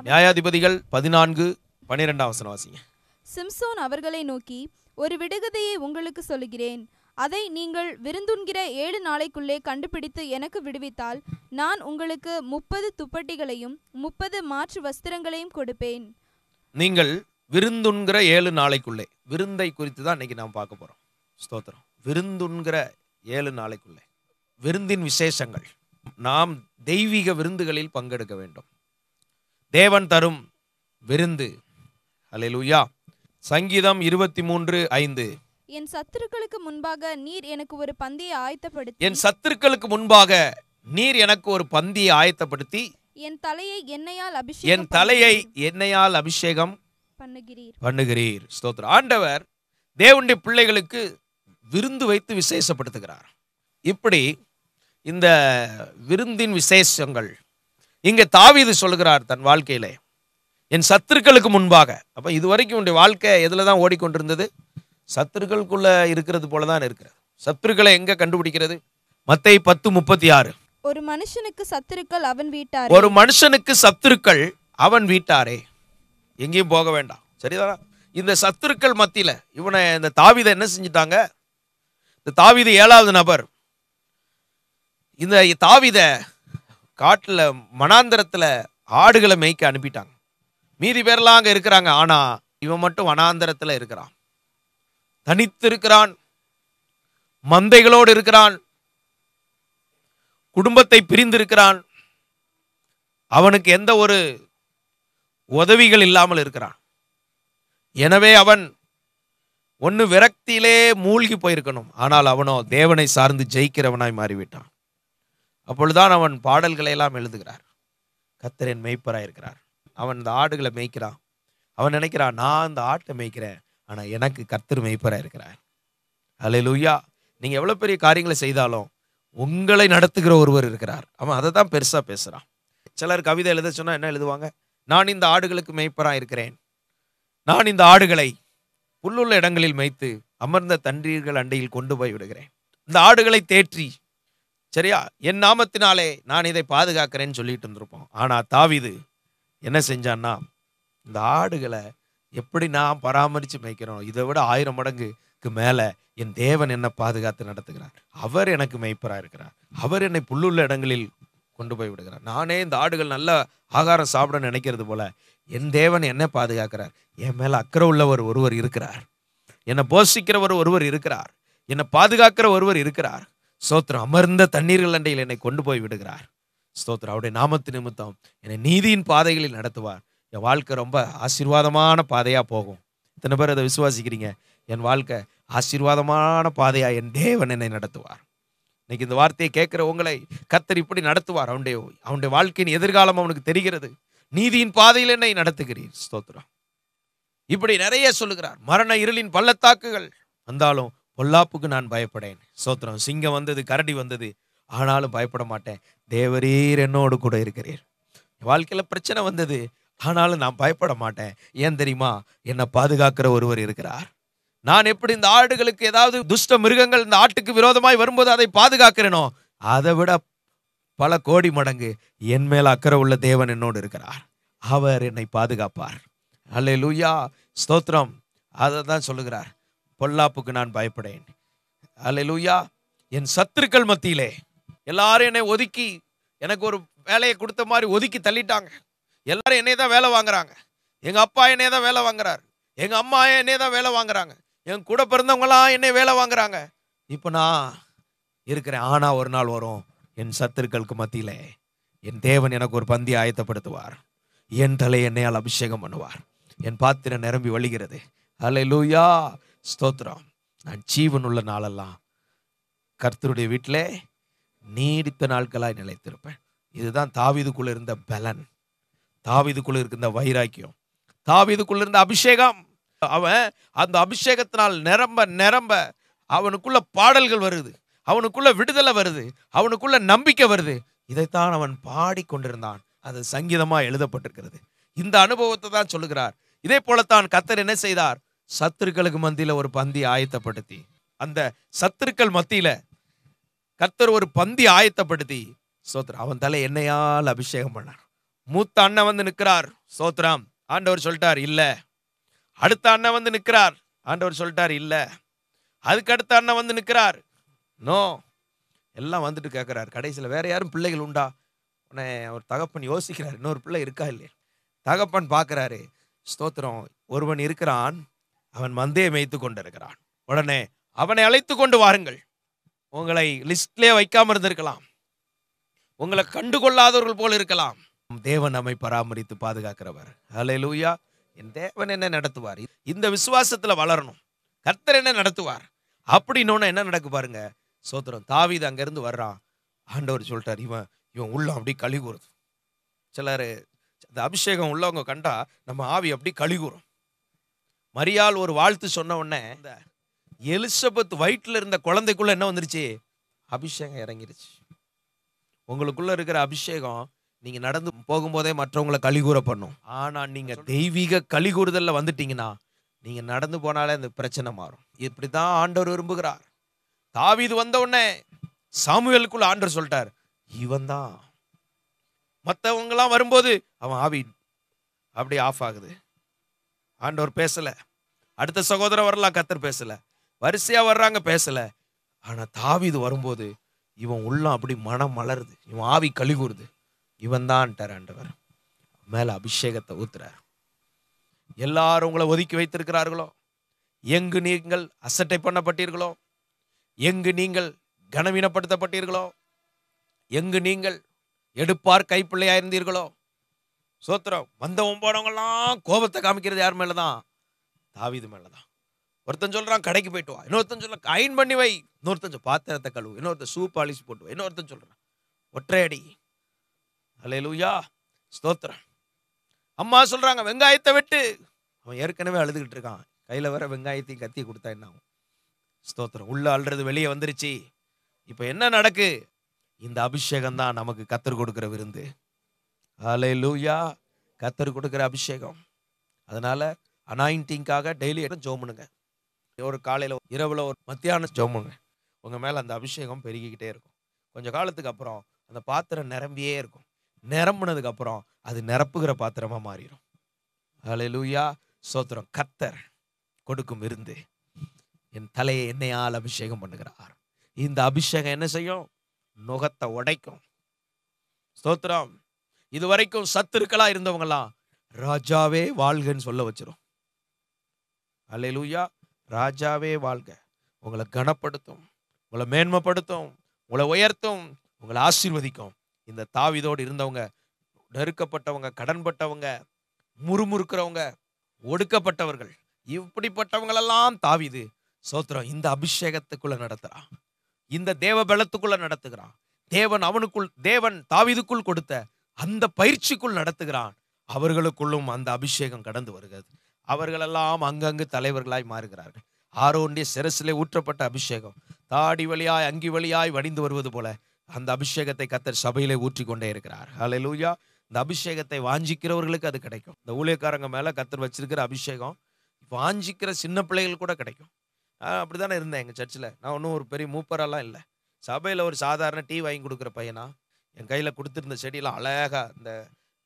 நியாயாதிபதிகள் 14:12 வாசிங்க. சிம்சோன் அவர்களை நோக்கி, ஒரு விடுகதையை உங்களுக்கு சொல்லுகிறேன். அதை நீங்கள் விருந்துண்கிற 7 நாளைக்குள்ளே கண்டுபிடித்து எனக்கு விடுவித்தால் நான் உங்களுக்கு 30 துப்பட்டிகளையும் 30 மாற்று வஸ்திரங்களையும் கொடுப்பேன். நீங்கள் விருந்துண்கிற 7 நாளைக்குள்ளே, விருந்தை குறித்து தான் இன்னைக்கு நாம் பார்க்க போறோம். ஸ்தோத்திரம். விருந்துண்கிற 7 நாளைக்குள்ளே விருந்தின் விசேஷங்கள். நாம் தெய்வீக விருந்துகளில் பங்கெடுக்க வேண்டும். தேவன் தரும் விருந்து. அல்லேலூயா. சங்கீதம் 23:5. என் சத்துருக்களுக்கு முன்பாக நீர் எனக்கு ஒரு பந்தியை ஆயத்தப்படுத்தி, என் சத்துருக்களுக்கு முன்பாக நீர் எனக்கு ஒரு பந்தியை ஆயத்தப்படுத்தி என் தலையை எண்ணெயால் அபிஷேகம் பண்ணுகிறீர். ஸ்தோத்திரம். ஆண்டவர் தேவனுடைய பிள்ளைகளுக்கு விருந்து வைத்து விசேஷப்படுத்துகிறார். இப்படி இந்த விருந்தின் விசேஷங்கள் இங்க தாவீது சொல்கிறார் தன் வாழ்க்கையில, என் சத்துருக்களுக்கு முன்பாக. அப்ப இதுவரைக்கும் உன்னுடைய வாழ்க்கை எதுல தான் ஓடிக்கொண்டிருந்தது? சத்துருக்களுக்குள்ள இருக்கிறது போலதான் இருக்கிறது. சத்துருக்களை எங்க கண்டுபிடிக்கிறது? மத்தேயு 10:36. ஒரு மனுஷனுக்கு சத்துருக்கள் அவன் வீட்டாரே. ஒரு மனுஷனுக்கு சத்துருக்கள் அவன் வீட்டாரே. எங்கேயும் போக வேண்டாம். சரிதானா? இந்த சத்துருக்கள் மத்தியில இவனை, இந்த தாவீதை என்ன செஞ்சிட்டாங்க? இந்த தாவீது 7வது நபர். இந்த தாவீதை காட்டுல மனாந்தரத்துல ஆடுகளை மேய்க்க அனுப்பிட்டாங்க. மீதி பேர்லாம் அங்க இருக்கிறாங்க. ஆனா இவன் மட்டும் வனாந்தரத்துல இருக்கிறான். தனித்து இருக்கிறான். மந்தைகளோடு இருக்கிறான். குடும்பத்தை பிரிந்திருக்கிறான். அவனுக்கு எந்த ஒரு உதவிகள் இல்லாமல் இருக்கிறான். எனவே அவன் ஒன்னு விரக்தியிலே மூழ்கி போயிருக்கணும். ஆனால் அவனோ தேவனை சார்ந்து ஜெயிக்கிறவனாய் மாறிவிட்டான். அப்பொழுதுதான் அவன் பாடல்களை எல்லாம் எழுதுகிறார். கர்த்தர் என் மேய்ப்பராய் இருக்கிறார். அவன் இந்த ஆடுகளை மேய்க்கிறான். அவன் நினைக்கிறான், நான் இந்த ஆட்டை மேய்க்கிறேன், ஆனா எனக்கு கர்த்தர் மேய்ப்பராய் இருக்கிறார். அல்லேலூயா. நீங்க எவ்வளவு பெரிய காரியங்களை செய்தாலும் உங்களை நடத்துகிற ஒருவர் இருக்கிறார். அவன் அதை தான் பெருசா பேசுறான். சிலர் கவிதை எழுத சொன்னா என்ன எழுதுவாங்க? நான் இந்த ஆடுகளுக்கு மேய்ப்பராய் இருக்கிறேன். நான் இந்த ஆடுகளை புல்லுள்ள இடங்களில் மேய்த்து அமர்ந்த தண்ணீர்கள் அண்டையில் கொண்டு போய் விடுகிறேன். இந்த ஆடுகளை தேற்றி, சரியா, என் நாமத்தினாலே நான் இதை பாதுகாக்கிறேன்னு சொல்லிட்டு இருந்திருப்போம். ஆனா தாவீது என்ன செஞ்சான்னா, இந்த ஆடுகளை எப்படி நான் பராமரித்து மேய்க்கிறோம், இதை விட 1000 மடங்குக்கு மேலே என் தேவன் என்னை பாதுகாத்து நடத்துகிறார். அவர் எனக்கு மேய்ப்பராக இருக்கிறார். அவர் என்னை புல்லுள்ள இடங்களில் கொண்டு போய் விடுகிறார். நானே இந்த ஆடுகள் நல்ல ஆகாரம் சாப்பிட நினைக்கிறது போல என் தேவன் என்னை பாதுகாக்கிறார். என் மேலே அக்கறை உள்ளவர் ஒருவர் இருக்கிறார். என்னை போஷிக்கிறவர் ஒருவர் இருக்கிறார். என்னை பாதுகாக்கிற ஒருவர் இருக்கிறார். ஸ்தோத்திரம். அமர்ந்த தண்ணீர்கள் அண்டையில் என்னை கொண்டு போய் விடுகிறார். ஸ்தோத்திரம். அவருடைய நாமத்து நிமித்தம் என்னை நீதியின் பாதைகளில் நடத்துவார். என் வாழ்க்கை ரொம்ப ஆசீர்வாதமான பாதையா போகும். இத்தனை பேர் அதை விசுவாசிக்கிறீங்க? என் வாழ்க்கை ஆசீர்வாதமான பாதையா என் தேவன் என்னை நடத்துவார். இன்னைக்கு இந்த வார்த்தையை கேட்கிற உங்களை கர்த்தர் இப்படி நடத்துவார். அவனுடைய வாழ்க்கையின் எதிர்காலம் அவனுக்கு தெரிகிறது. நீதியின் பாதையில் என்னை நடத்துகிறீர். ஸ்தோத்திரம். இப்படி நிறைய சொல்லுகிறார். மரண இருளின் பள்ளத்தாக்குகள் வந்தாலும் பொல்லாப்புக்கு நான் பயப்படேன். ஸ்தோத்திரம். சிங்கம் வந்தது, கரடி வந்தது, ஆனாலும் பயப்பட மாட்டேன். தேவரீர் என்னோடு கூட இருக்கிறீர். வாழ்க்கையில பிரச்சனை வந்தது, ஆனாலும் நான் பயப்பட மாட்டேன். ஏன் தெரியுமா? என்னை பாதுகாக்கிற ஒருவர் இருக்கிறார். நான் எப்படி இந்த ஆடுகளுக்கு ஏதாவது துஷ்ட மிருகங்கள் இந்த ஆட்டுக்கு விரோதமாய் வரும்போது அதை பாதுகாக்கிறேனோ, அதை விட பல கோடி மடங்கு என் மேல் அக்கறை உள்ள தேவன் என்னோடு இருக்கிறார். அவர் என்னை பாதுகாப்பார். அல்லேலூயா. ஸ்தோத்திரம். அதை தான் சொல்லுகிறார். பொல்லாப்புக்கு நான் பயப்படேன். அல்லேலூயா. என் சத்துருக்கள் மத்தியிலே எல்லாரும் என்னை ஒதுக்கி, எனக்கு ஒரு வேலையை கொடுத்த மாதிரி ஒதுக்கி தள்ளிட்டாங்க. எல்லாரும் என்னை தான் வேலை வாங்குறாங்க. எங்க அப்பா என்னை தான் வேலை வாங்குறாரு. எங்க அம்மா என்னை தான் வேலை வாங்குறாங்க. என் கூட பிறந்தவங்களாம் என்னை வேலை வாங்குறாங்க. இப்போ நான் இருக்கிறேன். ஆனா ஒரு நாள் வரும், என் சத்துருக்களுக்கு மத்தியிலே என் தேவன் எனக்கு ஒரு பந்தி ஆயத்தப்படுத்துவார். என் தலை எண்ணெயால் அபிஷேகம் பண்ணுவார். என் பாத்திரம் நிரம்பி வழிகிறது. அல்லேலூயா. ஸ்தோத்திரம். நான் ஜீவன் உள்ள நாளெல்லாம் கர்த்தருடைய வீட்டிலே நீடித்த நாட்களாய் நிலைத்திருப்பேன். இதுதான் தாவீதுக்குள்ள இருந்த பலன், தாவீதுக்குள்ள இருந்த வைராக்கியம், தாவீதுக்குள்ள இருந்த அபிஷேகம். அவன் அந்த அபிஷேகத்தினால் நிரம்ப நிரம்ப அவனுக்குள்ள பாடல்கள் வருது, அவனுக்குள்ள விடுதலை வருது, அவனுக்குள்ள நம்பிக்கை வருது. இதைத்தான் அவன் பாடிக்கொண்டிருந்தான். அது சங்கீதமா எழுதப்பட்டிருக்கிறது. இந்த அனுபவத்தை தான் சொல்லுகிறார். இதே போலத்தான் கர்த்தர் என்ன செய்தார்? சத்துருக்களுக்கு மத்தியில ஒரு பந்தி ஆயத்தப்படுத்தி, அந்த சத்துருக்கள் மத்தியில கர்த்தர் ஒரு பந்தி ஆயத்தப்படுத்தி, ஸ்தோத்திரம், அவன் தலை எண்ணெயால் அபிஷேகம் பண்ணார். மூத்த அண்ணன் வந்து நிற்கிறார், ஸ்தோத்திரம். ஆண்டவர் சொல்லிட்டார் இல்ல. அடுத்த அண்ணன் வந்து நிற்கிறார், ஆண்டவர் சொல்லிட்டார் இல்ல. அதுக்கு அடுத்த அண்ணன் வந்து நிற்கிறார், நோ. எல்லாம் வந்துட்டு கேட்கிறார். கடைசியில் வேற யாரும் பிள்ளைகள் உண்டா? உடனே ஒரு தகப்பன் யோசிக்கிறார், இன்னொரு பிள்ளை இருக்கா இல்லையா? தகப்பன் பார்க்கிறாரு, ஸ்தோத்திரம், ஒருவன் இருக்கிறான், அவன் மந்தையை மேய்த்து கொண்டிருக்கிறான். உடனே அவனை அழைத்து கொண்டு வாருங்கள். உங்களை லிஸ்ட்லேயே வைக்காம இருந்திருக்கலாம், உங்களை கண்டுகொள்ளாதவர்கள் போல இருக்கலாம். தேவன் நம்மை பராமரித்து பாதுகாக்கிறவர். ஹல்லேலூயா. என் தேவன் என்ன நடத்துவார்? இந்த விசுவாசத்துல வளரணும். கர்த்தர் என்ன நடத்துவார் அப்படின்னு என்ன நடக்கு பாருங்க. சோத்திரம். தாவீது அங்கிருந்து வர்றான். ஆண்டவர் சொல்லிட்டார், இவன் உள்ள அப்படி கழிகூறுது. சிலர் இந்த அபிஷேகம் உள்ளவங்க கண்டா நம்ம ஆவி அப்படி கழிகூறும். மரியாள் ஒரு வாழ்த்து சொன்ன உடனே இந்த எலிசபெத் வயிற்றுல இருந்த குழந்தைக்குள்ள என்ன வந்துருச்சு? அபிஷேகம் இறங்கிருச்சு. உங்களுக்குள்ள இருக்கிற அபிஷேகம் நீங்க நடந்து போகும்போதே மற்றவங்களை கலிகூற பண்ணும். ஆனா நீங்க தெய்வீக கலிகூறுதல்ல வந்துட்டீங்கன்னா நீங்க நடந்து போனாலே அந்த பிரச்சனை மாறும். இப்படிதான் ஆண்டவர் விரும்புகிறார். தாவீது வந்த உடனே சாமுவேலுக்குள்ள ஆண்டவர் சொல்லிட்டார், இவன் தான். மற்றவங்க எல்லாம் வரும்போது அவன் ஆவி அப்படி ஆஃப் ஆகுது. ஆண்டவர் பேசல. அடுத்த சகோதரர் வரலாம், கர்த்தர் பேசல. வரிசையா வர்றாங்க, பேசல. ஆனா தாவீது வரும்போது இவன் உள்ளம் அப்படி மனம் மலருது, இவன் ஆவி கலிகூறுது. இவன் தான் ஆண்டவர் மேல அபிஷேகத்தை ஊத்துறார். எல்லாரும் உங்களை ஒதுக்கி வைத்திருக்கிறார்களோ, எங்கு நீங்கள் அசட்டை பண்ணப்பட்டீர்களோ, எங்கு நீங்கள் கனவீனப்படுத்தப்பட்டீர்களோ, எங்கு நீங்கள் எடுப்பார் கைப்பிள்ளையா இருந்தீர்களோ, சோத்திரம், வந்தவன் போனவங்கெல்லாம் கோபத்தை காமிக்கிறது யார் மேலதான்? தாவீது மேலதான். ஒருத்தன் சொல்றான் கடைக்கு போயிட்டு வா, இன்னொருத்தன் சொல்ல அயன் பண்ணி வை, இன்னொருத்தன் பாத்திரத்தை கழுவு, இன்னொருத்தன் சூப் பாலிசி போட்டு வை, இன்னொருத்தன் சொல்றான் ஒற்றையடி. அல்லேலூயா, ஸ்தோத்திரம். அம்மா சொல்றாங்க வெங்காயத்தை வெட்டு. அவன் ஏற்கனவே அழுதுகிட்டு இருக்கான், கையில வர வெங்காயத்தையும் கத்தி கொடுத்தா என்ன ஆகும்? ஸ்தோத்திரம். உள்ள அழுறது வெளியே வந்துருச்சு. இப்ப என்ன நடக்கு? இந்த அபிஷேகம் தான் நமக்கு கர்த்தர் கொடுக்கிற விருந்து. அல்லேலூயா, கர்த்தர் கொடுக்கிற அபிஷேகம். அதனால அனாயிண்டிங்காக டெய்லி ஜெபம் பண்ணுங்க. ஒரு காலையில, இரவுல, ஒரு மத்தியானம் ஜெபம் பண்ணுங்க. உங்க மேல அந்த அபிஷேகம் பெருகிக்கிட்டே இருக்கும். கொஞ்ச காலத்துக்கு அப்புறம் அந்த பாத்திரம் நிரம்பியே இருக்கும். நிரம்பினதுக்கு அப்புறம் அது நிரப்புகிற பாத்திரமா மாறிடும். அல்லேலூயா, ஸ்தோத்திரம். கர்த்தர் கொடுக்கும் விருந்து. என் தலையை எண்ணெயால் அபிஷேகம் பண்ணுகிறார். இந்த அபிஷேகம் என்ன செய்யும்? நுகத்தை உடைக்கும். ஸ்தோத்திரம். இதுவரைக்கும் சத்துருக்களா இருந்தவங்கலாம் ராஜாவே வாழ்கன்னு சொல்ல வச்சிரும். அல்லேலூயா, ராஜாவே வாழ்க. உங்களை கனப்படுத்தும், உங்களை மேன்மைப்படுத்தும், உங்களை உயர்த்தும், உங்களை ஆசீர்வதிக்கும். இந்த தாவீதோடு இருந்தவங்க, நெருக்கப்பட்டவங்க, கடன்பட்டவங்க, முறுமுறுக்கிறவங்க, ஒடுக்கப்பட்டவர்கள், இப்படிப்பட்டவங்களெல்லாம் தாவீது சோத்திரம் இந்த அபிஷேகத்துக்குள்ள நடத்துறான். இந்த தேவ பலத்துக்குள்ள நடத்துகிறான். தேவன் தாவீதுக்குள் கொடுத்த அந்த பயிற்சிக்குள் நடத்துகிறான். அவர்களுக்குள்ளும் அந்த அபிஷேகம் கடந்து வருகிறது. அவர்களெல்லாம் அங்கங்கு தலைவர்களாய் மாறுகிறார்கள். ஆரோனுடைய சிரசிலே ஊற்றப்பட்ட அபிஷேகம் தாடி வழியாய் அங்கி வழியாய் வடிந்து வருவது போல அந்த அபிஷேகத்தை கர்த்தர் சபையிலே ஊற்றி கொண்டே இருக்கிறார். ஹல்லேலூயா. இந்த அபிஷேகத்தை வாஞ்சிக்கிறவர்களுக்கு அது கிடைக்கும். இந்த ஊழியக்காரங்க மேல கர்த்தர் வச்சிருக்கிற அபிஷேகம் வாஞ்சிக்கிற சின்ன பிள்ளைகள் கூட கிடைக்கும். அப்படித்தானே இருந்தேன் எங்கள் சர்ச்சில். நான் ஒன்றும் ஒரு பெரிய மூப்பரெல்லாம் இல்லை. சபையில் ஒரு சாதாரண டீ வாங்கி கொடுக்குற பையனா. என் கையில் கொடுத்துருந்த செடியெல்லாம் அழகாக இந்த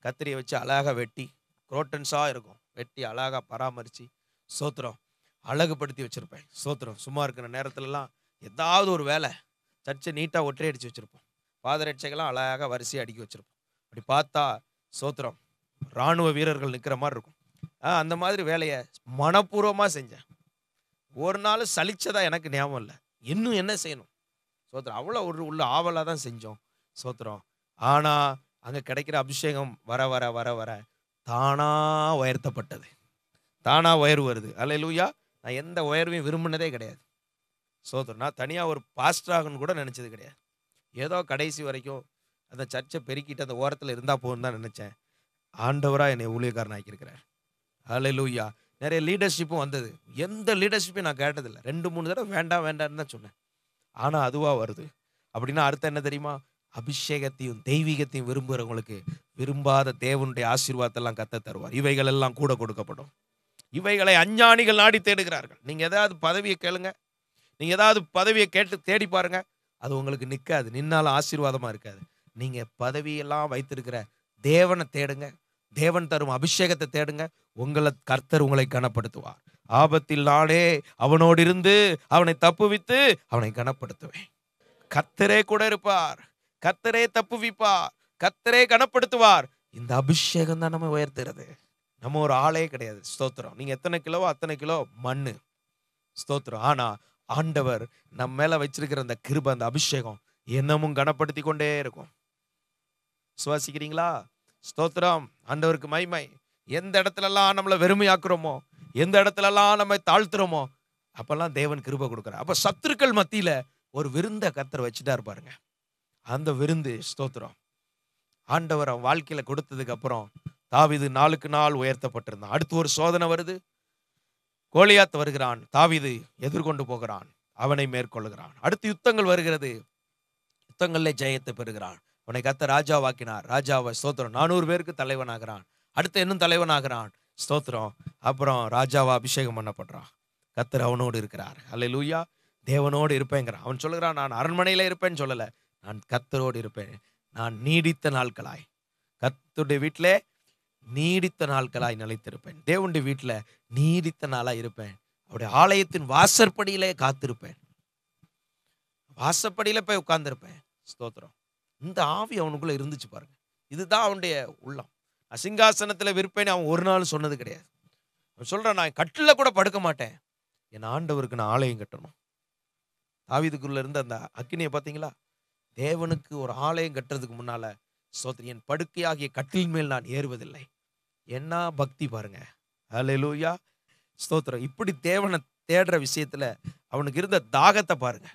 கத்திரியை வச்சு அழகாக வெட்டி, குரோட்டன்ஸாக இருக்கும், வெட்டி அழகாக பராமரித்து சோத்திரம் அழகுபடுத்தி வச்சுருப்பேன். சோத்திரம். சும்மா இருக்கிற நேரத்துலலாம் ஏதாவது ஒரு வேலை, சர்ச்சை நீட்டாக ஒற்றை அடித்து வச்சுருப்போம். பாதரட்சைகள்லாம் அழகாக வரிசையாக அடுக்கி வச்சுருப்போம். அப்படி பார்த்தா சோத்திரம் இராணுவ வீரர்கள் நிற்கிற மாதிரி இருக்கும். அந்த மாதிரி வேலையை மனப்பூர்வமாக செஞ்சேன். ஒரு நாள் சலிச்சதா எனக்கு ஞாபகம் இல்லை. இன்னும் என்ன செய்யணும்? சோத்திரம். அவ்வளோ உள்ள ஆவலாக தான் செஞ்சோம். சோத்திரம். ஆனால் அங்கே கிடைக்கிற அபிஷேகம் வர வர வர வர தானாக உயர்த்தப்பட்டது. தானாக உயர்வு வருது. அல்லேலூயா. நான் எந்த உயர்வையும் விரும்பினதே கிடையாது. சோத்திரம். நான் தனியாக ஒரு பாஸ்டராகன்னு கூட நினச்சது கிடையாது. ஏதோ கடைசி வரைக்கும் அந்த சர்ச்சை பெருக்கிட்டு அந்த ஓரத்தில் இருந்தால் போகுன்னு தான் நினச்சேன். ஆண்டவராக என்னை ஊழியக்காரன் ஆக்கியிருக்கிறார். அல்லேலூயா. நிறைய லீடர்ஷிப்பும் வந்தது. எந்த லீடர்ஷிப்பையும் நான் கேட்டதில்லை. 2-3 தடவை வேண்டாம் வேண்டாம்னு தான் சொன்னேன். ஆனால் அதுவாக வருது. அப்படின்னா அர்த்தம் என்ன தெரியுமா? அபிஷேகத்தையும் தெய்வீகத்தையும் விரும்புகிறவங்களுக்கு விரும்பாத தேவனுடைய ஆசீர்வாதத்தெல்லாம் கர்த்தர் தருவார். இவைகள் எல்லாம் கூட கொடுக்கப்படும். இவைகளை அஞ்ஞானிகள் நாடி தேடுகிறார்கள். நீங்கள் ஏதாவது பதவியை கேளுங்க, நீங்கள் ஏதாவது பதவியை கேட்டு தேடி பாருங்க, அது உங்களுக்கு நிற்காது. நின்னாலும் ஆசீர்வாதமாக இருக்காது. நீங்கள் பதவியெல்லாம் வைத்திருக்கிற தேவனை தேடுங்க, தேவன் தரும் அபிஷேகத்தை தேடுங்க. கர்த்தர் உங்களை கனப்படுத்துவார். ஆபத்தில் நானே அவனோடு இருந்து அவனை தப்புவித்து அவனை கனப்படுத்துவேன். கர்த்தரே கூட இருப்பார், கர்த்தரே தப்புவிப்பார், கர்த்தரே கனப்படுத்துவார். இந்த அபிஷேகம் தான் நம்ம உயர்த்துறது. நம்ம ஒரு ஆளே கிடையாது. ஸ்தோத்திரம். நீங்க எத்தனை கிலோவோ அத்தனை கிலோ மண்ணு. ஸ்தோத்திரம். ஆனா ஆண்டவர் நம்ம மேல வச்சிருக்கிற அந்த கிருபை, அந்த அபிஷேகம் என்னமும் கனப்படுத்தி கொண்டே இருக்கும். சுவாசிக்கிறீங்களா? ஸ்தோத்திரம். ஆண்டவருக்கு மகிமை. எந்த இடத்துலலாம் நம்மளை வெறுமையாக்குறோமோ, எந்த இடத்துலலாம் நம்ம தாழ்த்துறோமோ, அப்பெல்லாம் தேவன் கிருபை கொடுக்குறார். அப்ப சத்துருக்கள் மத்தியில ஒரு விருந்தை கர்த்தர் வச்சுட்டா இருப்பாருங்க. அந்த விருந்து ஸ்தோத்திரம் ஆண்டவர் அவன் வாழ்க்கையில கொடுத்ததுக்கு அப்புறம் தாவீது நாளுக்கு நாள் உயர்த்தப்பட்டிருந்தான். அடுத்து ஒரு சோதனை வருது. கோலியாத் வருகிறான், தாவீது எதிர்கொண்டு போகிறான், அவனை மேற்கொள்ளுகிறான். அடுத்து யுத்தங்கள் வருகிறது, யுத்தங்களிலே ஜெயத்தை பெறுகிறான். அவனை கர்த்தர் ராஜாவாக்கினார். ராஜாவை ஸ்தோத்திரம் 400 பேருக்கு தலைவனாகிறான். அடுத்து இன்னும் தலைவனாகிறான். ஸ்தோத்திரம். அப்புறம் ராஜாவா அபிஷேகம் பண்ணப்படுறான். கர்த்தர் அவனோடு இருக்கிறார். அல்லேலூயா. தேவனோடு இருப்பேங்கிறான். அவன் சொல்லுகிறான், நான் அரண்மனையில இருப்பேன்னு சொல்லல, நான் கர்த்தரோடு இருப்பேன். நான் நீடித்த நாட்களாய் கர்த்தருடைய வீட்டிலே நீடித்த நாட்களாய் நிலைத்திருப்பேன். தேவனுடைய வீட்டில் நீடித்த நாளாய் இருப்பேன். அவருடைய ஆலயத்தின் வாசற்படியிலே காத்திருப்பேன். வாசப்படியில போய் உட்கார்ந்துருப்பேன். ஸ்தோத்திரம். இந்த ஆவி அவனுக்குள்ள இருந்துச்சு பாருங்க. இதுதான் அவனுடைய உள்ளம். சிங்காசனத்தில் விற்பேன்னு அவன் ஒரு நாள் சொன்னது கிடையாது. அவன் சொல்றான், நான் கட்டில கூட படுக்க மாட்டேன், என் ஆண்டவருக்கு நான் ஆலயம் கட்டணும். தாவீதுக்குள்ள இருந்த அந்த அக்கினியை பார்த்தீங்களா? தேவனுக்கு ஒரு ஆலயம் கட்டுறதுக்கு முன்னால ஸ்தோத்திரம், என் படுக்கையாகிய கட்டில் மேல் நான் ஏறுவதில்லை. என்ன பக்தி பாருங்க. அல்லேலூயா. ஸ்தோத்திரம். இப்படி தேவனை தேடுற விஷயத்துல அவனுக்கு இருந்த தாகத்தை பாருங்க,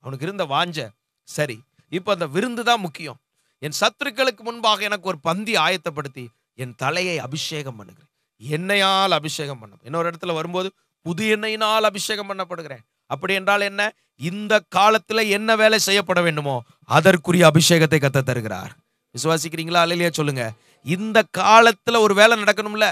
அவனுக்கு இருந்த வாஞ்ச. சரி, இப்போ அந்த விருந்து தான் முக்கியம். என் சத்துருக்களுக்கு முன்பாக எனக்கு ஒரு பந்தி ஆயத்தப்படுத்தி என் தலையை அபிஷேகம் பண்ணுகிறேன். எண்ணெயால் அபிஷேகம் பண்ண. இன்னொரு இடத்துல வரும்போது புது எண்ணெயினால் அபிஷேகம் பண்ணப்படுகிறேன். அப்படி என்றால் என்ன? இந்த காலத்துல என்ன வேலை செய்யப்பட வேண்டுமோ அதற்குரிய அபிஷேகத்தை கர்த்தர் தருகிறார். விசுவாசிக்கிறீங்களா? அல்லேலூயா சொல்லுங்க. இந்த காலத்துல ஒரு வேலை நடக்கணும்ல.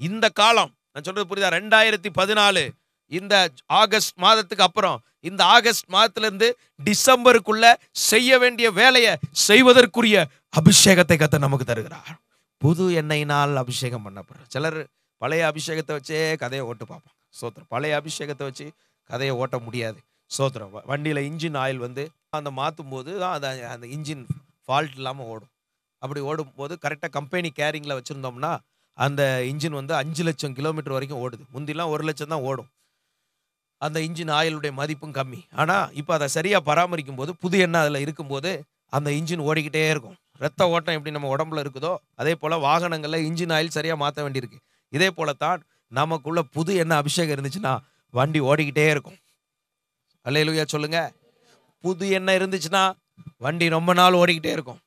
இந்த காலம் நான் சொல்றது புரியுதா? 2014 இந்த ஆகஸ்ட் மாதத்துக்கு அப்புறம், இந்த ஆகஸ்ட் மாதத்துல இருந்து டிசம்பருக்குள்ள செய்ய வேண்டிய வேலையை செய்வதற்குரிய அபிஷேகத்தை கர்த்தர் நமக்கு தருகிறார். புது எண்ணெயினால் அபிஷேகம் பண்ணப்படுற. சிலர் பழைய அபிஷேகத்தை வச்சே கதையை ஓட்டு பார்ப்பாங்க. ஸ்தோத்திரம். பழைய அபிஷேகத்தை வச்சு கதையை ஓட்ட முடியாது. ஸ்தோத்திரம். வண்டியில இன்ஜின் ஆயில் அந்த மாற்றும் போது தான் அந்த இன்ஜின் ஃபால்ட் இல்லாமல் ஓடும். அப்படி ஓடும்போது கரெக்டாக கம்பெனி கேரிங்கில் வச்சுருந்தோம்னா அந்த இன்ஜின் 5 லட்சம் கிலோமீட்டர் வரைக்கும் ஓடுது. முந்திலாம் 1 லட்சம் தான் ஓடும். அந்த இன்ஜின் ஆயிலுடைய மதிப்பும் கம்மி. ஆனால் இப்போ அதை சரியாக பராமரிக்கும் போது, புது எண்ணெய் அதில் இருக்கும்போது அந்த இன்ஜின் ஓடிக்கிட்டே இருக்கும். ரத்த ஓட்டம் எப்படி நம்ம உடம்புல இருக்குதோ அதே போல் வாகனங்களில் இன்ஜின் ஆயில் சரியாக மாற்ற வேண்டியிருக்கு. இதே போலத்தான் நமக்குள்ள புது எண்ணெய் அபிஷேகம் இருந்துச்சுன்னா வண்டி ஓடிக்கிட்டே இருக்கும். அல்லேலூயா சொல்லுங்க. புது எண்ணெய் இருந்துச்சுன்னா வண்டி ரொம்ப நாள் ஓடிக்கிட்டே இருக்கும்.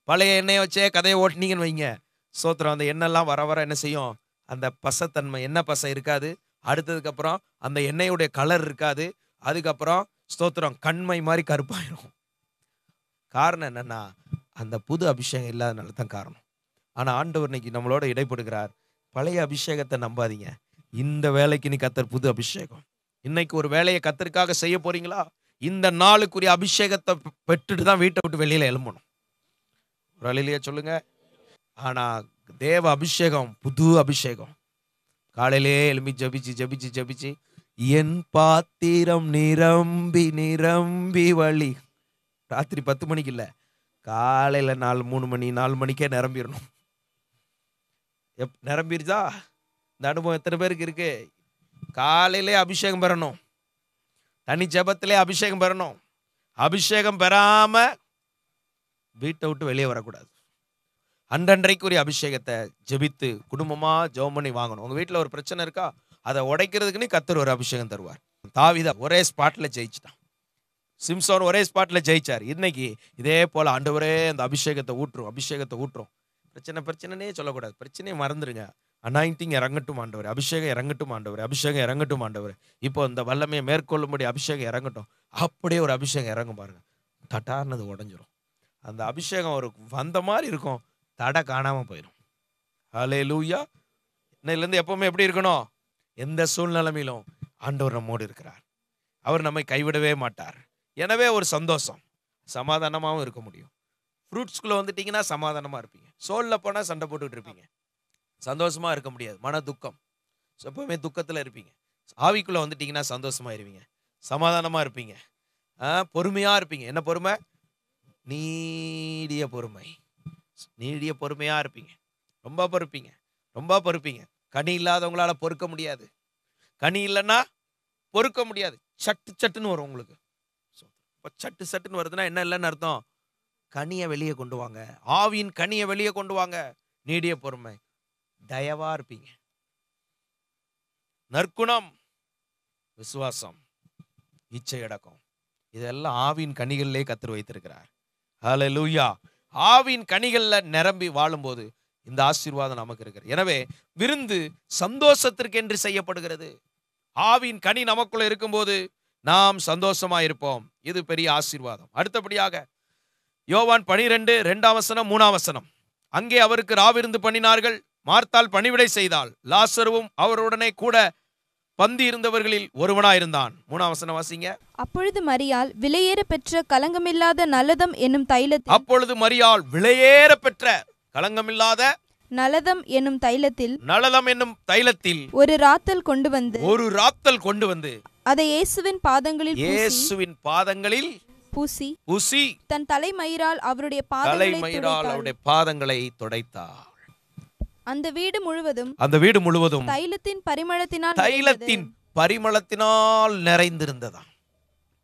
பழைய எண்ணெயை வச்சே கதையை ஓட்டினீங்கன்னு வைங்க, ஸ்தோத்திரம், அந்த எண்ணெய்லாம் வர வர என்ன செய்யும்? அந்த பசத்தன்மை, எண்ணெய் பசை இருக்காது. அடுத்ததுக்கப்புறம் அந்த எண்ணெயுடைய கலர் இருக்காது. அதுக்கப்புறம் ஸ்தோத்திரம் கண்மை மாதிரி கருப்பாயிரும். காரணம் என்னன்னா அந்த புது அபிஷேகம் இல்லாதனால தான் காரணம். ஆனால் ஆண்டவர் இன்னைக்கு நம்மளோட இடைப்படுகிறார். பழைய அபிஷேகத்தை நம்பாதீங்க. இந்த வேலைக்கு நீ கர்த்தர் புது அபிஷேகம். இன்னைக்கு ஒரு வேலையை கர்த்தருக்காக செய்ய போறீங்களா? இந்த நாளுக்குரிய அபிஷேகத்தை பெற்றுட்டு தான் வீட்டை விட்டு வெளியில எழும்பணும். ஒரு அலையிலேயே சொல்லுங்க. ஆனா தேவ அபிஷேகம் புது அபிஷேகம். காலையிலே எழும்பி ஜபிச்சு ஜபிச்சு ஜபிச்சு என் பாத்திரம் நிரம்பி நிரம்பி வழி. ராத்திரி 10 மணிக்கு இல்லை, காலையில் 3 மணி 4 மணிக்கே நிரம்பிடணும். நிரம்பிருச்சா? இந்த அனுபவம் எத்தனை பேருக்கு இருக்கு? காலையிலே அபிஷேகம் பெறணும், தனி ஜபத்திலே அபிஷேகம் பெறணும். அபிஷேகம் பெறாம வீட்டை விட்டு வெளியே வரக்கூடாது. அன்றன்றைக்குரிய அபிஷேகத்தை ஜெபித்து குடும்பமா ஜெபம் பண்ணி வாங்கணும். உங்க வீட்டில் ஒரு பிரச்சனை இருக்கா, அதை உடைக்கிறதுக்குன்னு கர்த்தர் ஒரு அபிஷேகம் தருவார். தாவீது ஒரே ஸ்பாட்ல ஜெயிச்சிட்டான். சிம்சோன் ஒரே ஸ்பாட்ல ஜெயிச்சார். இன்னைக்கு இதே போல ஆண்டவரே அந்த அபிஷேகத்தை ஊற்றும், அபிஷேகத்தை ஊற்றும். பிரச்சனைனே சொல்லக்கூடாது. பிரச்சனையை மறந்துடுங்க. அனாயிண்டிங் இறங்கட்டும் ஆண்டவர், அபிஷேகம் இறங்கட்டும் ஆண்டவர், அபிஷேகம் இறங்கட்டும் ஆண்டவர். இப்போ இந்த வல்லமையை மேற்கொள்ளும்படி அபிஷேகம் இறங்கட்டும். அப்படியே ஒரு அபிஷேகம் இறங்கும் பாருங்க, தட்டார்னது உடஞ்சிரும். அந்த அபிஷேகம் ஒரு வந்த மாதிரி இருக்கும், தடை காணாம போயிடும். ஹல்லேலூயா. இன்னையிலேருந்து எப்பவுமே எப்படி இருக்கணும்? எந்த சூழ்நிலைமையிலும் ஆண்டவர் நம்மோடு இருக்கிறார். அவர் நம்மை கைவிடவே மாட்டார். எனவே ஒரு சந்தோஷம், சமாதானமாகவும் இருக்க முடியும். ஃப்ரூட்ஸ்குள்ளே வந்துட்டீங்கன்னா சமாதானமாக இருப்பீங்க. சோலில் போனால் சண்டை போட்டுக்கிட்டு இருப்பீங்க, சந்தோஷமாக இருக்க முடியாது, மன துக்கம், எப்பவுமே துக்கத்தில் இருப்பீங்க. ஆவிக்குள்ளே வந்துட்டீங்கன்னா சந்தோஷமாக இருப்பீங்க, சமாதானமாக இருப்பீங்க, பொறுமையாக இருப்பீங்க. என்ன பொறுமை? நீடிய பொறுமை. நீடிய பொறுமையாக இருப்பீங்க, ரொம்ப பொறுப்பீங்க, ரொம்ப பொறுப்பீங்க. கனி இல்லாதவங்களால பொறுக்க முடியாது. கனி இல்லைன்னா பொறுக்க முடியாது. சட்டு சட்டுன்னு வரும் உங்களுக்கு. இப்போ சட்டு சட்டுன்னு வருதுன்னா என்ன இல்லைன்னு அர்த்தம்? கனியை வெளியே கொண்டு வாங்க, ஆவியின் கனியை வெளியே கொண்டு வாங்க. நீடிய பொறுமை, தயவா இருப்பீங்க. நற்குணம், விசுவாசம், இச்சை அடக்கம், இதெல்லாம் ஆவியின் கனிகளிலே கர்த்தர் வைத்திருக்கிறார். ஹல்லேலூயா. ஆவியின் கனிகள்ல நிரம்பி வாழும்போது இந்த ஆசீர்வாதம் நமக்கு இருக்கிறது. எனவே விருந்து சந்தோஷத்திற்கு என்று செய்யப்படுகிறது. ஆவியின் கனி நமக்குள்ள இருக்கும்போது நாம் சந்தோஷமா இருப்போம். இது பெரிய ஆசீர்வாதம். அடுத்தபடியாக யோவான் 12 2ஆம் வசனம் 3ஆம் வசனம். அங்கே அவருக்கு ராவிருந்து பண்ணினார்கள். மார்த்தாள் பணிவிடை செய்தாள். லாசருவும் அவருடனே கூட பந்தி இருந்தவர்களில் ஒருவனாயிருந்தான். 3ஆம் வசனம் வாசிங்க. அப்பொழுது மரியாள் விலையேற பெற்ற கலங்கமில்லாத நலதம் என்னும் தைலத்தில் அப்பொழுது மரியாள் விலையேற பெற்ற கலங்கமில்லாத நலதம் என்னும் தைலத்தில் நலதம் என்னும் தைலத்தில் ஒரு ராத்தல் கொண்டு வந்து அதை இயேசுவின் பாதங்களில் பூசி தன் தலைமயிரால் அவருடைய பாதங்களை துடைத்தார். அந்த வீடு முழுவதும் தைலத்தின் பரிமளத்தினால் நிறைந்திருந்ததா.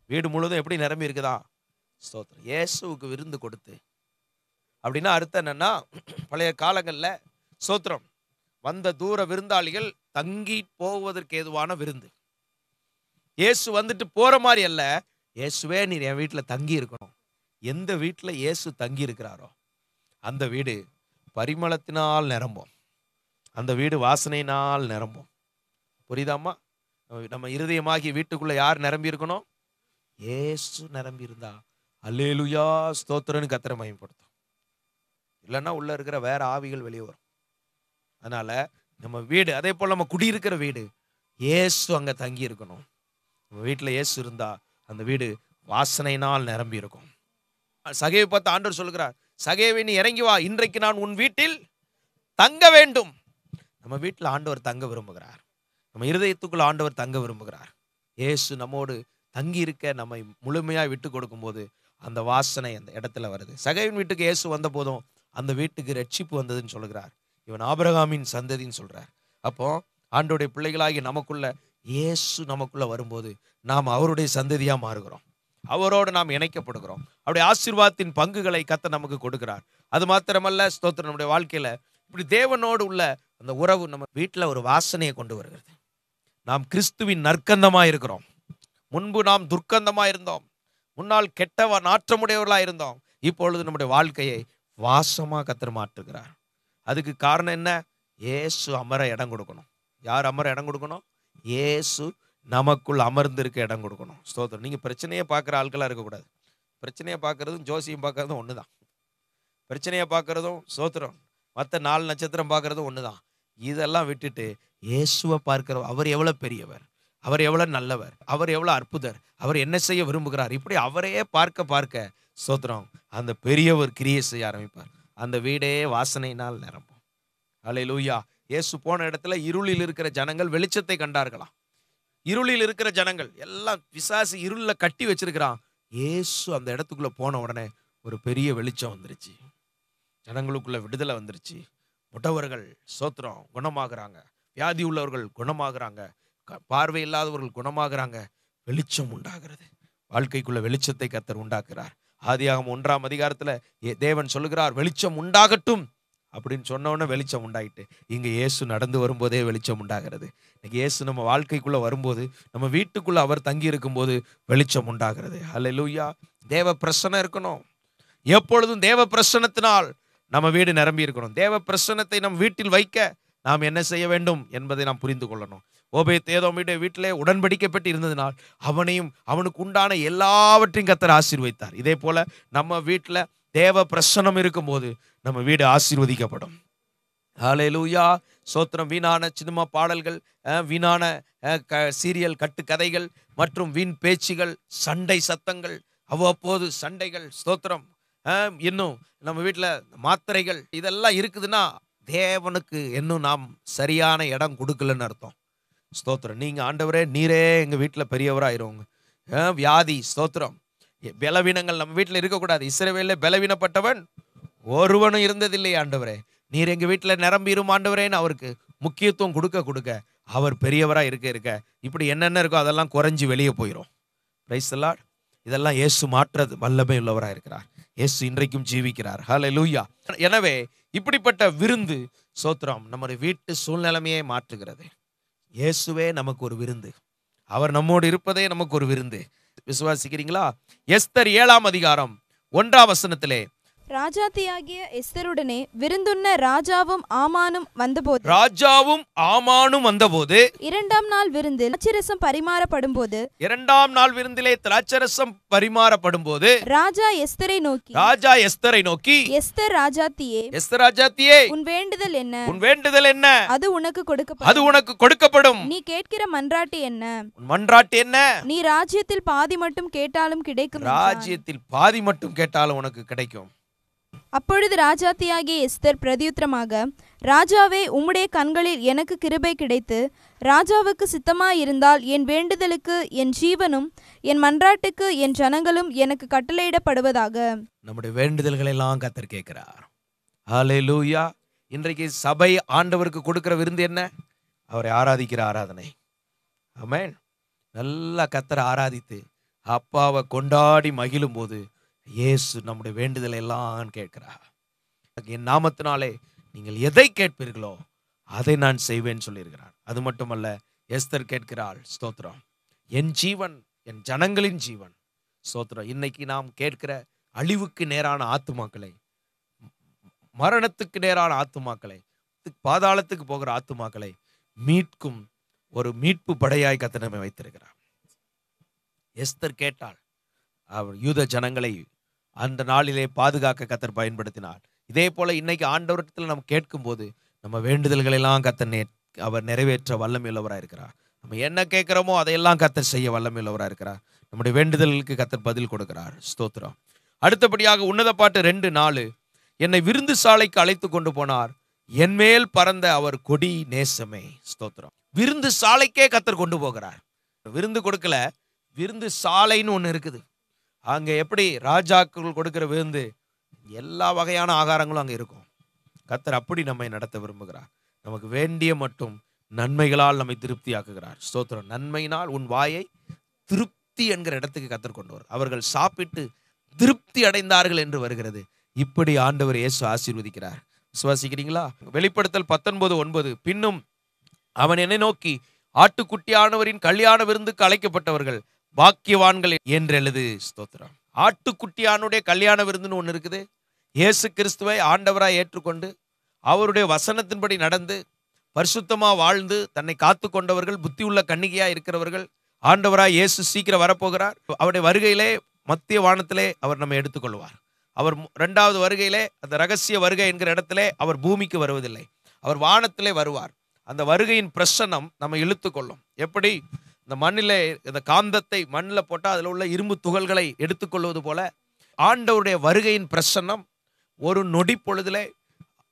வீடு முழுவதும் எப்படி நிரம்பி இருக்குதா? ஸ்தோத்திரம். இயேசுவுக்கு விருந்து கொடுத்து அப்படின்னா அர்த்தம் என்னன்னா, பழைய காலங்களில் ஸ்தோத்திரம் வந்த தூர விருந்தாளிகள் தங்கி போவதற்கு ஏதுவான விருந்து. இயேசு வந்துட்டு போற மாதிரி அல்ல, இயேசுவே நீர் என் வீட்டில் தங்கி இருக்கணும். எந்த வீட்டில் இயேசு தங்கி இருக்கிறாரோ அந்த வீடு பரிமளத்தினால் நிரம்பும், அந்த வீடு வாசனையினால் நிரம்பும். புரியுதாம்மா? நம்ம இருதயமாகி வீட்டுக்குள்ள யார் நிரம்பி இருக்கணும்? இயேசு நிரம்பி இருந்தா அல்லேலூயா ஸ்தோத்திரன்னு கர்த்தரை மகிமைப்படுத்தும். இல்லைன்னா உள்ள இருக்கிற வேற ஆவிகள் வெளியே வரும். அதனால நம்ம வீடு, அதே போல் நம்ம குடியிருக்கிற வீடு, இயேசு அங்கே தங்கி இருக்கணும். நம்ம வீட்டில் இயேசு இருந்தா அந்த வீடு வாசனையினால் நிரம்பி இருக்கும். சகேவை பார்த்து ஆண்டவர் சொல்கிறார், சகேவை நீ இறங்கி வா, இன்றைக்கு நான் உன் வீட்டில் தங்க வேண்டும். நம்ம வீட்டில் ஆண்டவர் தங்க விரும்புகிறார். நம்ம இருதயத்துக்குள்ள ஆண்டவர் தங்க விரும்புகிறார். இயேசு நம்மோடு தங்கி இருக்க நம்மை முழுமையாக விட்டு கொடுக்கும் போது அந்த வாசனை அந்த இடத்துல வருது. சகேவின் வீட்டுக்கு இயேசு வந்த போதும் அந்த வீட்டுக்கு ரட்சிப்பு வந்ததுன்னு சொல்கிறார். இவன் ஆபிரகாமின் சந்ததின்னு சொல்றார். அப்போ ஆண்டோடைய பிள்ளைகளாகி நமக்குள்ள இயேசு நமக்குள்ள வரும்போது நாம் அவருடைய சந்ததியா மாறுகிறோம், அவரோடு நாம் இணைக்கப்படுகிறோம். அவருடைய ஆசீர்வாதத்தின் பங்குகளை கர்த்தர் நமக்கு கொடுக்கிறார். அது மாத்திரமல்ல, ஸ்தோத்திரம், நம்முடைய வாழ்க்கையில இப்படி தேவனோடு உள்ள அந்த உறவு நம்ம வீட்டில் ஒரு வாசனையை கொண்டு வருகிறது. நாம் கிறிஸ்துவின் நற்கந்தமா இருக்கிறோம். முன்பு நாம் துர்க்கந்தமா இருந்தோம், முன்னால் கெட்ட நாற்றமுடையவர்களா இருந்தோம். இப்பொழுது நம்முடைய வாழ்க்கையை வாசமா கர்த்தர் மாற்றுகிறார். அதுக்கு காரணம் என்ன? இயேசு அமர இடம் கொடுக்கணும். யார் அமர இடம் கொடுக்கணும்? இயேசு நமக்குள் அமர்ந்திருக்க இடம் கொடுக்கணும். ஸ்தோத்திரம். நீங்கள் பிரச்சனையை பார்க்குற ஆட்களாக இருக்கக்கூடாது. பிரச்சனையை பார்க்கறதும் ஜோசியம் பார்க்கறதும் ஒன்று தான். பிரச்சனையை பார்க்கறதும் ஸ்தோத்திரம் மற்ற 4 நட்சத்திரம் பார்க்கறதும் ஒன்று தான். இதெல்லாம் விட்டுட்டு இயேசுவை பார்க்கிறோம். அவர் எவ்வளோ பெரியவர், அவர் எவ்வளோ நல்லவர், அவர் எவ்வளோ அற்புதர், அவர் என்ன செய்ய விரும்புகிறார், இப்படி அவரையே பார்க்க ஸ்தோத்திரம் அந்த பெரியவர் கிரியை செய்ய ஆரம்பிப்பார். அந்த வீடே வாசனையினால் நிரம்பும். அல்லேலூயா. இயேசு போன இடத்துல இருளில் இருக்கிற ஜனங்கள் வெளிச்சத்தை கண்டார்களாம். இருளில் இருக்கிற ஜனங்கள் எல்லாம் பிசாசு இருளில் கட்டி வச்சிருக்கிறான். இயேசு அந்த இடத்துக்குள்ள போன உடனே ஒரு பெரிய வெளிச்சம் வந்துருச்சு. ஜனங்களுக்குள்ள விடுதலை வந்துருச்சு. முடவர்கள் ஸ்தோத்திரம் குணமாகறாங்க, வியாதி உள்ளவர்கள் குணமாகறாங்க, பார்வை இல்லாதவர்கள் குணமாகறாங்க. வெளிச்சம் உண்டாகிறது. வாழ்க்கைக்குள்ள வெளிச்சத்தை கர்த்தர் உண்டாக்குறார். ஆதியாகமம் 1ஆம் அதிகாரத்துல தேவன் சொல்லுகிறார், வெளிச்சம் உண்டாகட்டும் அப்படின்னு சொன்னோன்னே வெளிச்சம் உண்டாயிட்டு. இங்க இயேசு நடந்து வரும்போதே வெளிச்சம் உண்டாகிறது. இன்னைக்கு இயேசு நம்ம வாழ்க்கைக்குள்ள வரும்போது, நம்ம வீட்டுக்குள்ள அவர் தங்கி இருக்கும்போது வெளிச்சம் உண்டாகிறது. அல்லேலூயா. தேவ பிரசன்னம் இருக்கணும். எப்பொழுதும் தேவ பிரசன்னத்தினால் நம்ம வீடு நிரம்பி இருக்கணும். தேவ பிரசன்னத்தை நம் வீட்டில் வைக்க நாம் என்ன செய்ய வேண்டும் என்பதை நாம் புரிந்து கொள்ளணும். ஓபேத் ஏதோமுடைய வீட்டிலே உடன்படிக்கப்பட்டு இருந்ததினால் அவனையும் அவனுக்கு உண்டான எல்லாவற்றையும் கர்த்தர் ஆசீர்வதித்தார். இதே போல நம்ம வீட்டில் தேவ பிரசன்னம் இருக்கும்போது நம்ம வீடு ஆசீர்வதிக்கப்படும். ஹல்லேலூயா. சோத்திரம். வீணான சினிமா பாடல்கள், வீணான சீரியல் கட்டுக்கதைகள் மற்றும் வீண் பேச்சுகள், சண்டை சத்தங்கள், அவ்வப்போது சண்டைகள், ஸ்தோத்திரம் இன்னும் நம்ம வீட்டில் மாத்திரைகள் இதெல்லாம் இருக்குதுன்னா தேவனுக்கு இன்னும் நாம் சரியான இடம் கொடுக்கலன்னு அர்த்தம். ஸ்தோத்திரம். நீங்கள் ஆண்டவரே நீரே எங்கள் வீட்டில் பெரியவராயிருவோங்க. வியாதி, ஸ்தோத்திரம், பலவீனங்கள் நம்ம வீட்டில் இருக்கக்கூடாது. இஸ்ரவேலில் பலவீனப்பட்டவன் ஒருவனும் இருந்ததில்லை ஆண்டவரே, நீர் எங்கள் வீட்டில் நிரம்பிரும் ஆண்டவரேன்னு அவருக்கு முக்கியத்துவம் கொடுக்க கொடுக்க அவர் பெரியவராக இருக்க இப்படி என்னென்ன இருக்கோ அதெல்லாம் குறைஞ்சி வெளியே போயிடும். Praise the Lord. இதெல்லாம் இயேசு மாற்றது வல்லமை உள்ளவராக இருக்கிறார். இயேசு இன்றைக்கும் ஜீவிக்கிறார். ஹல்லேலூயா. எனவே இப்படிப்பட்ட விருந்து, ஸ்தோத்திரம், நம்முடைய வீட்டு சூழ்நிலைமையே மாற்றுகிறது. இயேசுவே நமக்கு ஒரு விருந்து. அவர் நம்மோடு இருப்பதே நமக்கு ஒரு விருந்து. விசுவாசிக்கிறீங்களா? எஸ்தர் 7ஆம் அதிகாரம் 1ஆம் வசனத்திலே, ராஜாத்தியாகிய எஸ்தருடனே விருந்துண்ண ராஜாவும் ஆமானும் வந்தபோது 2ஆம் நாள் விருந்தில் திராட்சரசம் பரிமாறப்படும் போது 2ஆம் நாள் விருந்திலே திராட்சரசம் பரிமாறப்படும் போது ராஜா எஸ்தரை நோக்கி எஸ்தர் ராஜாத்தியே, உன் வேண்டுதல் என்ன? அது உனக்கு கொடுக்கப்படும். நீ கேட்கிற மன்றாட்டு என்ன? நீ ராஜ்யத்தில் பாதி மட்டும் கேட்டாலும் கிடைக்கும். அப்பொழுது ராஜாத்தியாகிய எஸ்தர் பிரதியுத்தரமாக, ராஜாவே, உம்முடைய கண்களில் எனக்கு கிருபை கிடைத்து ராஜாவுக்கு சித்தமாயிருந்தால் என் வேண்டுதலுக்கு என் ஜீவனும் என் மன்றாட்டுக்கு என் ஜனங்களும் எனக்கு கட்டளையிடப்படுவதாக. நம்முடைய வேண்டுதல்களை எல்லாம் கர்த்தர் கேட்கிறார். ஹல்லேலூயா. இன்றைக்கு சபை ஆண்டவருக்கு கொடுக்கிற விருந்து என்ன? அவரை ஆராதிக்கிற ஆராதனை. ஆமென். நல்லா கர்த்தரை ஆராதித்து அப்பாவை கொண்டாடி மகிழும் போது இயேசு நம்முடைய வேண்டுதலை எல்லாம் கேட்கிறார். என் நாமத்தினாலே நீங்கள் எதை கேட்பீர்களோ அதை நான் செய்வேன் சொல்லியிருக்கிறார். அது மட்டுமல்ல, எஸ்தர் கேட்கிறாள், ஸ்தோத்திரம், என் ஜீவன், என் ஜனங்களின் ஜீவன், ஸ்தோத்திரம். இன்னைக்கு நாம் கேட்கிற அழிவுக்கு நேரான ஆத்துமாக்களை, மரணத்துக்கு நேரான ஆத்துமாக்களை, பாதாளத்துக்கு போகிற ஆத்துமாக்களை மீட்கும் ஒரு மீட்பு படையாய் கர்த்தர் நம்மை வைத்திருக்கிறார். எஸ்தர் கேட்டாள். அவர் யூத ஜனங்களை அந்த நாளிலே பாதுகாக்க கர்த்தர் பயன்படுத்தினார். இதே போல இன்னைக்கு ஆண்டவரத்தில் நம்ம கேட்கும் போது நம்ம வேண்டுதல்கள் எல்லாம் கர்த்தர் அவர் நிறைவேற்ற வல்லமையுள்ளவராக இருக்கிறார். நம்ம என்ன கேட்கிறோமோ அதையெல்லாம் கர்த்தர் செய்ய வல்லமையுள்ளவராக இருக்கிறார். நம்முடைய வேண்டுதலுக்கு கர்த்தர் பதில் கொடுக்கிறார். ஸ்தோத்திரம். அடுத்தபடியாக உன்னத பாட்டு 2:4, என்னை விருந்து சாலைக்கு அழைத்து கொண்டு போனார், என் மேல் பறந்த அவர் கொடி நேசமே. ஸ்தோத்திரம். விருந்து சாலைக்கே கர்த்தர் கொண்டு போகிறார். விருந்து கொடுக்கல, விருந்து சாலைன்னு ஒன்று இருக்குது. அங்கே எப்படி ராஜாக்கள் கொடுக்கிற விருந்து, எல்லா வகையான ஆகாரங்களும் அங்கே இருக்கும். கர்த்தர் அப்படி நம்மை நடத்த விரும்புகிறார். நமக்கு வேண்டிய மட்டும் நன்மைகளால் நம்மை திருப்தி ஆக்குகிறார். ஸ்தோத்திரம். நன்மையினால் உன் வாயை திருப்தி என்கிற இடத்துக்கு கர்த்தர் கொண்டு வரும். அவர்கள் சாப்பிட்டு திருப்தி அடைந்தார்கள் என்று வருகிறது. இப்படி ஆண்டவர் இயேசு ஆசீர்வதிக்கிறார். விசுவாசிக்கிறீங்களா? வெளிப்படுத்தல் 19:9, பின்னும் அவன் என்னை நோக்கி, ஆட்டுக்குட்டியானவரின் கல்யாண விருந்துக்கு அழைக்கப்பட்டவர்கள் பாக்கியவான்கள் என்று எழுது. ஸ்தோத்திரம். ஆட்டுக்குட்டியானுடைய கல்யாண விருந்துன்னு ஒன்று இருக்குது. இயேசு கிறிஸ்துவை ஆண்டவராய் ஏற்றுக்கொண்டு அவருடைய வசனத்தின்படி நடந்து பரிசுத்தமா வாழ்ந்து தன்னை காத்து கொண்டவர்கள், புத்தி உள்ள கன்னிகையா இருக்கிறவர்கள், ஆண்டவராய் இயேசு சீக்கிரம் வரப்போகிறார். அவருடைய வருகையிலே மத்திய வானத்திலே அவர் நம்மை எடுத்துக்கொள்வார். அவர் 2வது வருகையிலே, அந்த ரகசிய வருகை என்கிற இடத்திலே அவர் பூமிக்கு வருவதில்லை, அவர் வானத்திலே வருவார். அந்த வருகையின் பிரசன்னம் நம்ம இழுத்து கொள்ளும். எப்படி இந்த மண்ணிலே இந்த காந்தத்தை மண்ணில் போட்டால் அதில் உள்ள இரும்பு துகள்களை எடுத்துக்கொள்வது போல ஆண்டவருடைய வருகையின் பிரசன்னம் ஒரு நொடி பொழுதிலே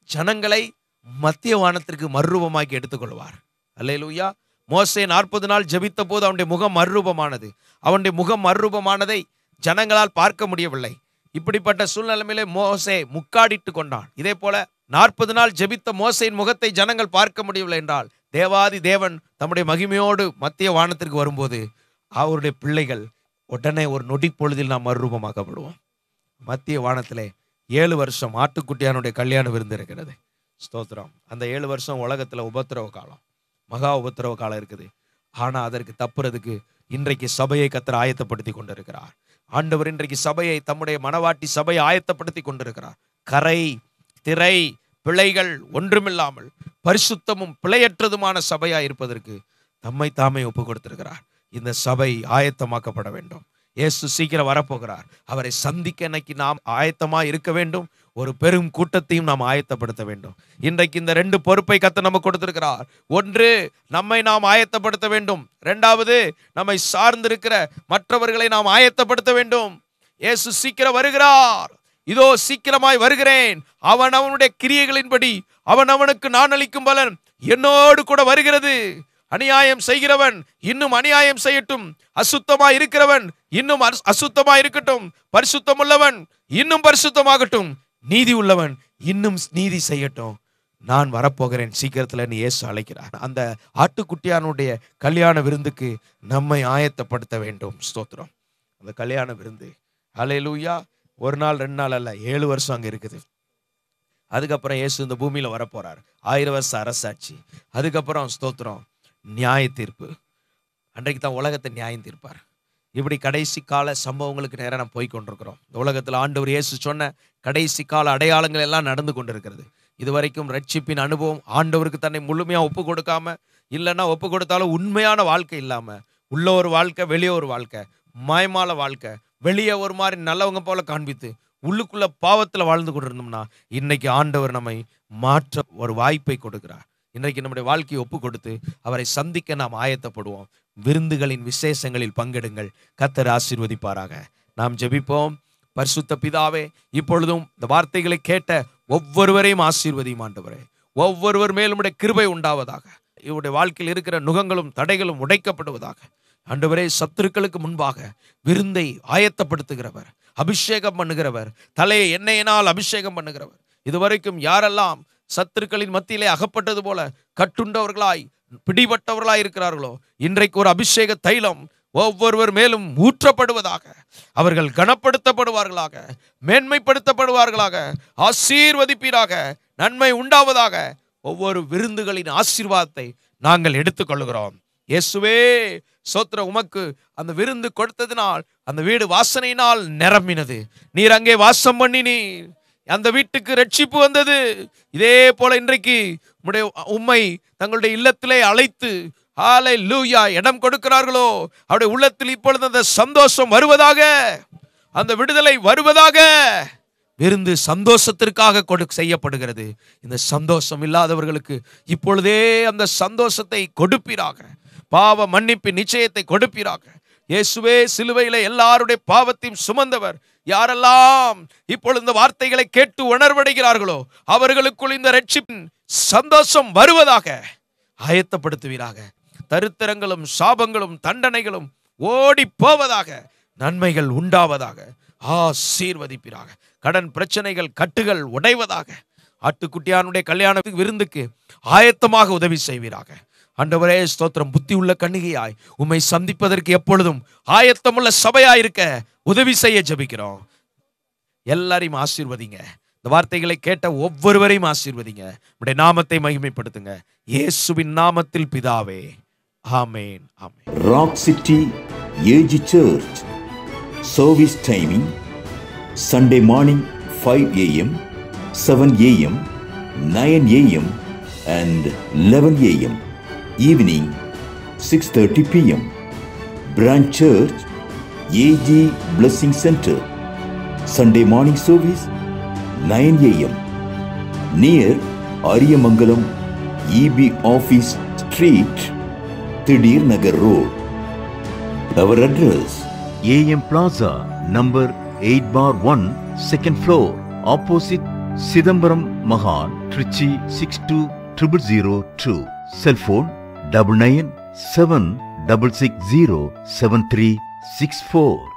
ஜனங்களை மத்திய வானத்திற்கு மறுரூபமாக்கி எடுத்துக்கொள்வார். அல்லேலூயா. மோசே 40 நாள் ஜெபித்த போது அவனுடைய முகம் மறுரூபமானது. அவனுடைய முகம் மறுரூபமானதை ஜனங்களால் பார்க்க முடியவில்லை. இப்படிப்பட்ட சூழ்நிலையிலே மோசே முக்காடிட்டு கொண்டான். இதே போல 40 நாள் ஜெபித்த மோசேயின் முகத்தை ஜனங்கள் பார்க்க முடியவில்லை என்றால், தேவாதி தேவன் தம்முடைய மகிமையோடு மத்திய வானத்திற்கு வரும்போது அவருடைய பிள்ளைகள் உடனே ஒரு நொடி பொழுதில் நாம் மறுரூபமாக்கப்படுவோம். மத்திய வானத்திலே 7 வருஷம் ஆட்டுக்குட்டியானுடைய கல்யாண விருந்து இருக்கிறது. ஸ்தோத்திரம். அந்த 7 வருஷம் உலகத்தில் உபத்திரவ காலம், மகா உபத்திரவ காலம் இருக்குது. ஆனால் அதற்கு தப்புறதுக்கு இன்றைக்கு சபையை கர்த்தர் ஆயத்தப்படுத்தி கொண்டிருக்கிறார். ஆண்டவர் இன்றைக்கு சபையை, தம்முடைய மனவாட்டி சபையை ஆயத்தப்படுத்தி கொண்டிருக்கிறார். கரை, திரை, பிழைகள் ஒன்றுமில்லாமல் பரிசுத்தமும் பிழையற்றதுமான சபையா இருப்பதற்கு தம்மை தாமே ஒப்பு கொடுத்திருக்கிறார். இந்த சபை ஆயத்தமாக்கப்பட வேண்டும். இயேசு சீக்கிரம் வரப்போகிறார். அவரை சந்திக்க இன்னைக்கு நாம் ஆயத்தமா இருக்க வேண்டும். ஒரு பெரும் கூட்டத்தையும் நாம் ஆயத்தப்படுத்த வேண்டும். இன்றைக்கு இந்த 2 பொறுப்பை கர்த்தர் நமக்கு கொடுத்திருக்கிறார். ஒன்று, நம்மை நாம் ஆயத்தப்படுத்த வேண்டும். 2வது, நம்மை சார்ந்திருக்கிற மற்றவர்களை நாம் ஆயத்தப்படுத்த வேண்டும். இயேசு சீக்கிரம் வருகிறார். இதோ சீக்கிரமாய் வருகிறேன், அவன் அவனுடைய கிரியைகளின்படி அவன் அவனுக்கு நான் அளிக்கும் பலன் என்னோடு கூட வருகிறது. அநியாயம் செய்கிறவன் இன்னும் அநியாயம் செய்யட்டும், அசுத்தமாய் இருக்கிறவன் இன்னும் அசுத்தமாய் இருக்கட்டும், பரிசுத்தம் உள்ளவன் இன்னும் பரிசுத்தமாகட்டும், நீதி உள்ளவன் இன்னும் நீதி செய்யட்டும், நான் வரப்போகிறேன் சீக்கிரத்தில் இயேசு அழைக்கிறார். அந்த ஆட்டுக்குட்டியானுடைய கல்யாண விருந்துக்கு நம்மை ஆயத்தப்படுத்த வேண்டும். ஸ்தோத்திரம். அந்த கல்யாண விருந்து ஹல்லேலூயா ஒரு நாள் 2 நாள் அல்ல, 7 வருஷம் அங்கே இருக்குது. அதுக்கப்புறம் இயேசு இந்த பூமியில் வரப்போறார். 1000 வருஷம் அரசாட்சி. அதுக்கப்புறம் ஸ்தோத்திரம் நியாய தீர்ப்பு. அன்றைக்கு தான் உலகத்தை நியாயம் தீர்ப்பார். இப்படி கடைசி கால சம்பவங்களுக்கு நேரம் நம்ம போய் கொண்டிருக்கிறோம். இந்த உலகத்தில் ஆண்டவர் இயேசு சொன்ன கடைசி கால அடையாளங்கள் எல்லாம் நடந்து கொண்டிருக்கிறது. இதுவரைக்கும் ரட்சிப்பின் அனுபவம், ஆண்டவருக்கு தன்னை முழுமையாக ஒப்பு கொடுக்காம, இல்லைன்னா ஒப்பு கொடுத்தாலும் உண்மையான வாழ்க்கை இல்லாமல், உள்ள ஒரு வாழ்க்கை வெளியே ஒரு வாழ்க்கை, மாயமால வாழ்க்கை, வெளியே ஒரு மாதிரி நல்லவங்க போல காண்பித்து உள்ளுக்குள்ள பாவத்தில் வாழ்ந்து கொண்டிருந்தோம்னா, இன்னைக்கு ஆண்டவர் நம்மை மாற்ற ஒரு வாய்ப்பை கொடுக்கிறார். இன்றைக்கு நம்முடைய வாழ்க்கையை ஒப்பு கொடுத்து அவரை சந்திக்க நாம் ஆயத்தப்படுவோம். விருந்துகளின் விசேஷங்களில் பங்கெடுங்கள். கர்த்தர் ஆசீர்வதிப்பாராக. நாம் ஜெபிப்போம். பரிசுத்த பிதாவே, இப்பொழுதும் இந்த வார்த்தைகளை கேட்ட ஒவ்வொருவரையும் ஆசீர்வதியும் ஆண்டவரே. ஒவ்வொருவர் மேலும் கிருபை உண்டாவதாக. இவருடைய வாழ்க்கையில் இருக்கிற நுகங்களும் தடைகளும் உடைக்கப்படுவதாக. ஆண்டவரே, சத்துருக்களுக்கு முன்பாக விருந்தை ஆயத்தப்படுத்துகிறவர், அபிஷேகம் பண்ணுகிறவர், தலையை எண்ணெயினால் அபிஷேகம் பண்ணுகிறவர். இதுவரைக்கும் யாரெல்லாம் சத்துருக்களின் மத்தியிலே அகப்பட்டது போல கட்டுண்டவர்களாய் பிடிபட்டவர்களாய் இருக்கிறார்களோ, இன்றைக்கு ஒரு அபிஷேக தைலம் ஒவ்வொருவர் மேலும் ஊற்றப்படுவதாக. அவர்கள் கனப்படுத்தப்படுவார்களாக, மேன்மைப்படுத்தப்படுவார்களாக. ஆசீர்வதிப்பீராக, நன்மை உண்டாவதாக. ஒவ்வொரு விருந்துகளின் ஆசீர்வாதத்தை நாங்கள் எடுத்துக்கொள்கிறோம். இயேசுவே சோத்திர, உமக்கு அந்த விருந்து கொடுத்ததினால் அந்த வீடு வாசனையினால் நிரம்பினது. நீர் அங்கே வாசம் பண்ணினீர், அந்த வீட்டுக்கு ரட்சிப்பு வந்தது. இதே போல இன்றைக்கு உம்மை தங்களுடைய இல்லத்திலே அழைத்து ஹல்லேலூயா இடம் கொடுக்கிறார்களோ, அவருடைய உள்ளத்தில் இப்பொழுது அந்த சந்தோஷம் வருவதாக, அந்த விடுதலை வருவதாக. விருந்து சந்தோஷத்திற்காக செய்யப்படுகிறது. இந்த சந்தோஷம் இல்லாதவர்களுக்கு இப்பொழுதே அந்த சந்தோஷத்தை கொடுப்பீராக. பாவ மன்னிப்பின் நிச்சயத்தை கொடுப்பீராக. இயேசுவே, சிலுவையிலே எல்லாருடைய பாவத்தையும் சுமந்தவர். யாரெல்லாம் இப்பொழுது இந்த வார்த்தைகளை கேட்டு உணர்வடைகிறார்களோ, அவர்களுக்குள் இந்த ரட்சிப்பின் சந்தோஷம் வருவதாக ஆயத்தப்படுத்துவீராக. தரித்திரங்களும் சாபங்களும் தண்டனைகளும் ஓடி போவதாக, நன்மைகள் உண்டாவதாக. ஆசீர்வதிப்பீராக. கடன் பிரச்சனைகள் கட்டுகள் உடைவதாக. ஆட்டுக்குட்டியானுடைய கல்யாண விருந்துக்கு ஆயத்தமாக உதவி செய்வீராக. ஆண்டவரே ஸ்தோத்திரம். புத்தி உள்ள கன்னிகையாய் உம்மை சந்திப்பதற்கு எப்பொழுதும் ஆயத்தமுள்ள சபையாயிருக்க உதவி செய்ய ஜெபிக்கிறோம். எல்லாரையும் ஆசீர்வதிங்க. இந்த வார்த்தைகளை கேட்ட ஒவ்வொருவரையும் ஆசீர்வதிங்க. உம்முடைய நாமத்தை மகிமைப்படுத்துங்க. இயேசுவின் நாமத்தில் பிதாவே, ஆமென். ஆமென். Rock City AG Church service timing Sunday morning 5 a.m., 7 a.m., 9 a.m. and 11 a.m. Evening 6:30 p.m. Branch Church AG Blessing Center. Sunday morning service 9 a.m. near Ariyamangalam EB Office Street, Thidir Nagar Road. Our address AM Plaza, number 8/1, second floor, opposite Sidambaram Mahan, Trichy 620002. Cell phone 9976607364.